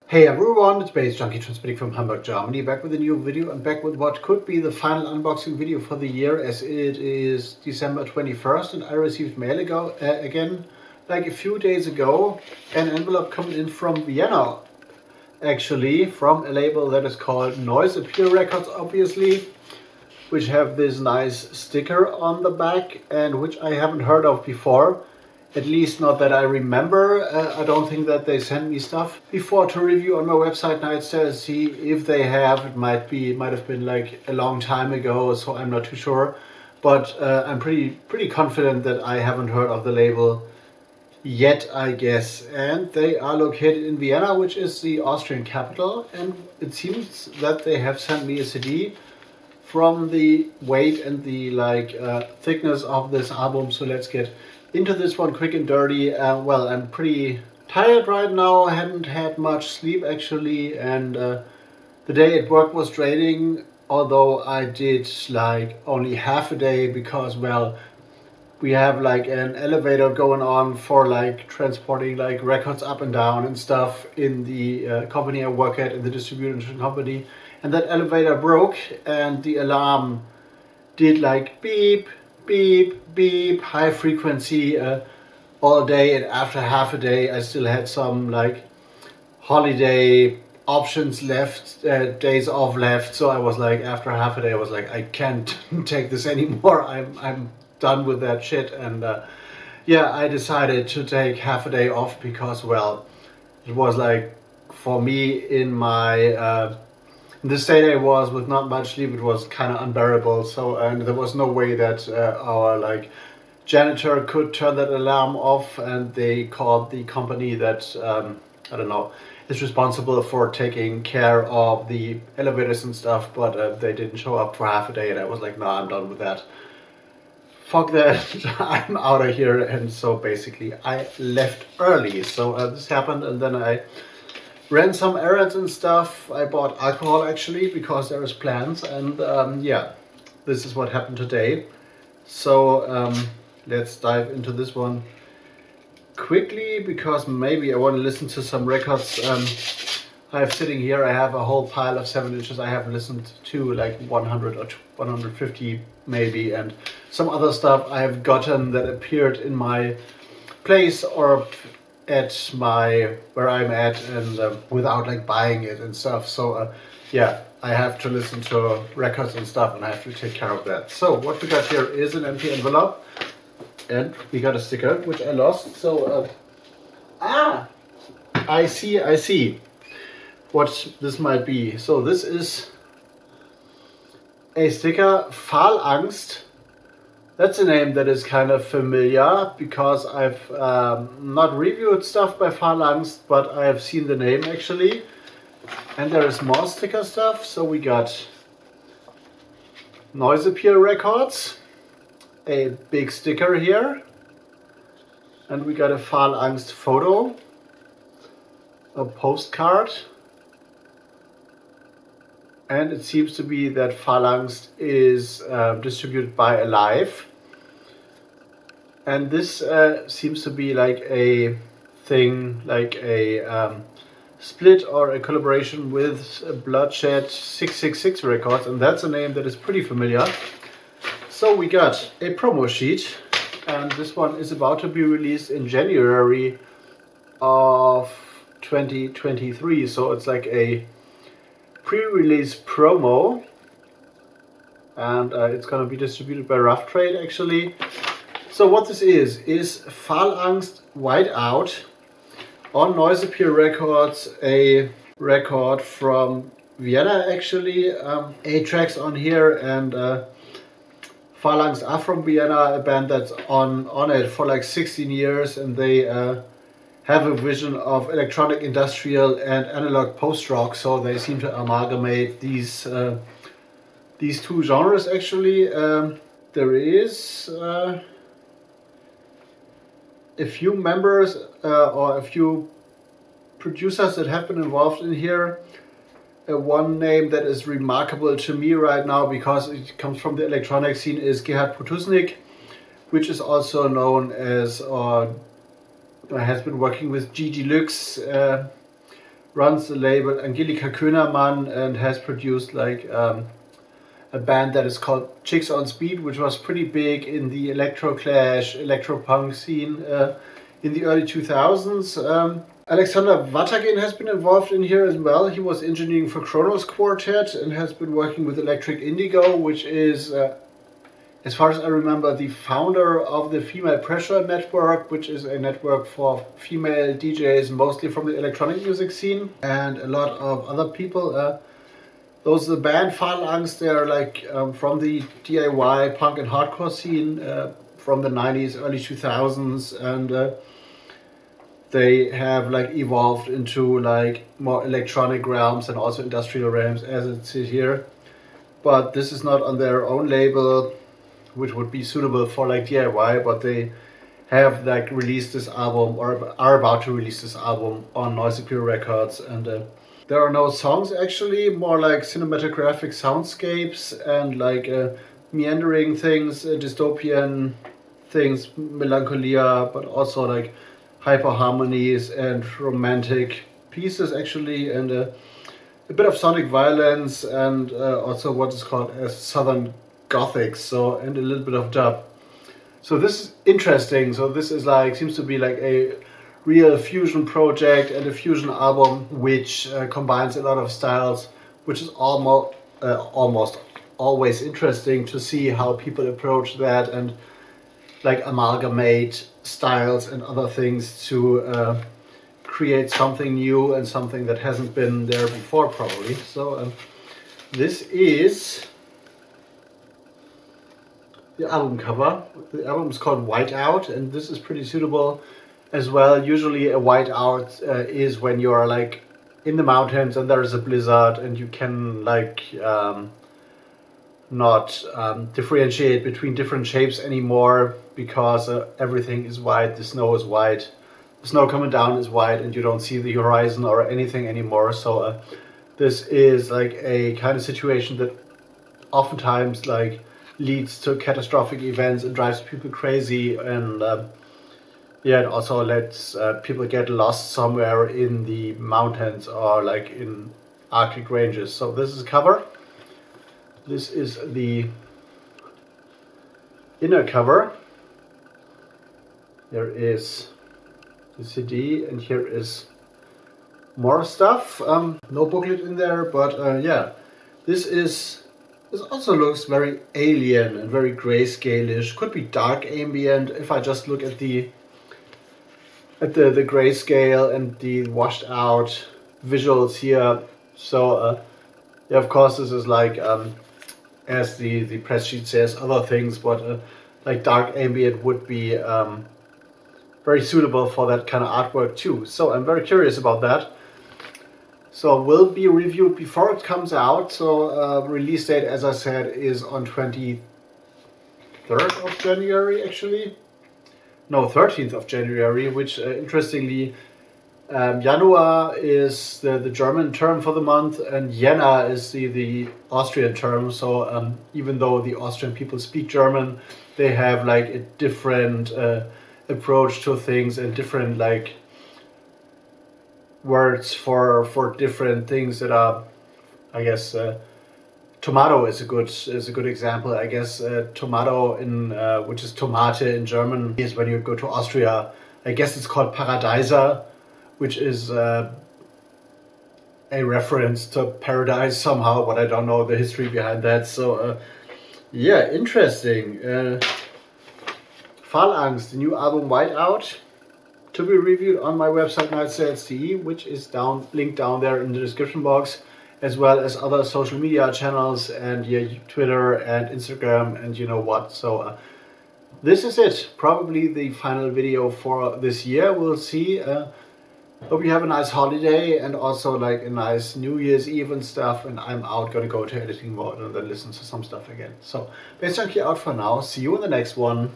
Hey everyone, it's baze.djunkiii transmitting from Hamburg, Germany, back with a new video and back with what could be the final unboxing video for the year, as it is December 21st and I received mail again, like a few days ago, an envelope coming in from Vienna, actually, from a label that is called Noise Appeal Records, obviously, which have this nice sticker on the back and which I haven't heard of before. At least not that I remember. I don't think that they sent me stuff before to review on my website. Now it's to see if they have. It might have been like a long time ago, so I'm not too sure. But I'm pretty confident that I haven't heard of the label yet, I guess. And they are located in Vienna, which is the Austrian capital. And it seems that they have sent me a CD from the weight and the thickness of this album. So let's get into this one quick and dirty. Well, I'm pretty tired right now. I hadn't had much sleep actually, and the day at work was draining, although I did like only half a day because, well, we have like an elevator going on for like transporting like records up and down and stuff in the company I work at, in the distribution company, and that elevator broke and the alarm did like beep beep beep, high frequency all day, and after half a day I still had some like holiday options left, days off left, so I was like, after half a day I was like, I can't take this anymore. I'm done with that shit. And yeah, I decided to take half a day off because, well, it was like, for me, in my the state I was with not much sleep, it was kind of unbearable. So, and there was no way that our like janitor could turn that alarm off, and they called the company that I don't know, is responsible for taking care of the elevators and stuff, but they didn't show up for half a day, and I was like, no, I'm done with that. Fuck that, I'm out of here. And so basically I left early. So this happened, and then I ran some errands and stuff. I bought alcohol actually because there is plans, and yeah, this is what happened today. So let's dive into this one quickly, because maybe I want to listen to some records I have sitting here. I have a whole pile of 7 inches I haven't listened to, like 100 or 150 maybe, and some other stuff I have gotten that appeared in my place or at my where I'm at, and without like buying it and stuff. So yeah, I have to listen to records and stuff, and I have to take care of that. So what we got here is an empty envelope, and we got a sticker which I lost. So I see what this might be. So this is a sticker, Pfahlangst. That's a name that is kind of familiar because I've not reviewed stuff by Phalanx, but I have seen the name actually. And there is more sticker stuff. So we got Noise Appeal Records, a big sticker here, and we got a Phahlangst photo, a postcard, and it seems to be that Phahlangst is distributed by Alive. And this seems to be like a thing, like a split or a collaboration with Bloodshed 666 Records, and that's a name that is pretty familiar. So we got a promo sheet, and this one is about to be released in January of 2023. So it's like a pre-release promo, and it's going to be distributed by Rough Trade actually. So what this is Phahlangst Whiteout on Noise Appeal Records, a record from Vienna actually. 8 tracks on here, and Phahlangst are from Vienna, a band that's on it for like 16 years, and they have a vision of electronic, industrial, and analog post-rock. So they seem to amalgamate these two genres actually. There is a few members or a few producers that have been involved in here. One name that is remarkable to me right now because it comes from the electronic scene is Gerhard Potusnik, which is also known as has been working with G Deluxe runs the label Angelika Köhnermann and has produced like a band that is called Chicks on Speed, which was pretty big in the electro-clash, electro-punk scene in the early 2000s. Alexander Watagin has been involved in here as well. He was engineering for Kronos Quartet and has been working with Electric Indigo, which is, as far as I remember, the founder of the Female Pressure Network, which is a network for female DJs, mostly from the electronic music scene, and a lot of other people. Those are the band Phalanx. They're like from the DIY punk and hardcore scene from the 90s, early 2000s, and they have like evolved into like more electronic realms and also industrial realms as it is here. But this is not on their own label, which would be suitable for like DIY, but they have like released this album or are about to release this album on Noisy Pure Records, and there are no songs actually, more like cinematographic soundscapes and like meandering things, dystopian things, melancholia, but also like hyper harmonies and romantic pieces actually, and a bit of sonic violence, and also what is called as Southern Gothic, so, and a little bit of dub. So this is interesting. So this is like, seems to be like a real fusion project and a fusion album which combines a lot of styles, which is almost always interesting to see how people approach that and like amalgamate styles and other things to create something new and something that hasn't been there before probably. So this is the album cover. The album is called Whiteout, and this is pretty suitable as well. Usually a whiteout is when you're like in the mountains and there is a blizzard and you can like not differentiate between different shapes anymore because everything is white, the snow is white, the snow coming down is white, and you don't see the horizon or anything anymore. So this is like a kind of situation that oftentimes like leads to catastrophic events and drives people crazy, and yeah, it also lets people get lost somewhere in the mountains or like in Arctic ranges. So this is cover. This is the inner cover. There is the CD, and here is more stuff. No booklet in there, but yeah, this also looks very alien and very grayscale-ish. Could be dark ambient if I just look at the grayscale and the washed out visuals here. So yeah, of course this is like as the press sheet says, other things, but like dark ambient would be very suitable for that kind of artwork too. So I'm very curious about that. So will be reviewed before it comes out. So release date, as I said, is on 23rd of January actually. No, 13th of January, which interestingly, Januar is the German term for the month, and Jänner is the Austrian term. So even though the Austrian people speak German, they have like a different approach to things and different like words for different things that are, I guess, tomato is a good example. I guess tomato in which is Tomate in German is when you go to Austria. I guess it's called Paradeiser, which is a reference to paradise somehow, but I don't know the history behind that. So yeah, interesting. Phalanx, the new album Whiteout, to be reviewed on my website nightsales.de, which is linked down there in the description box, as well as other social media channels and yeah, Twitter and Instagram and you know what. So this is it, probably the final video for this year. We'll see. Hope you have a nice holiday and also like a nice New Year's Eve and stuff, and I'm gonna go to editing mode and then listen to some stuff again. So BAZE.JUNKIii out for now. See you in the next one.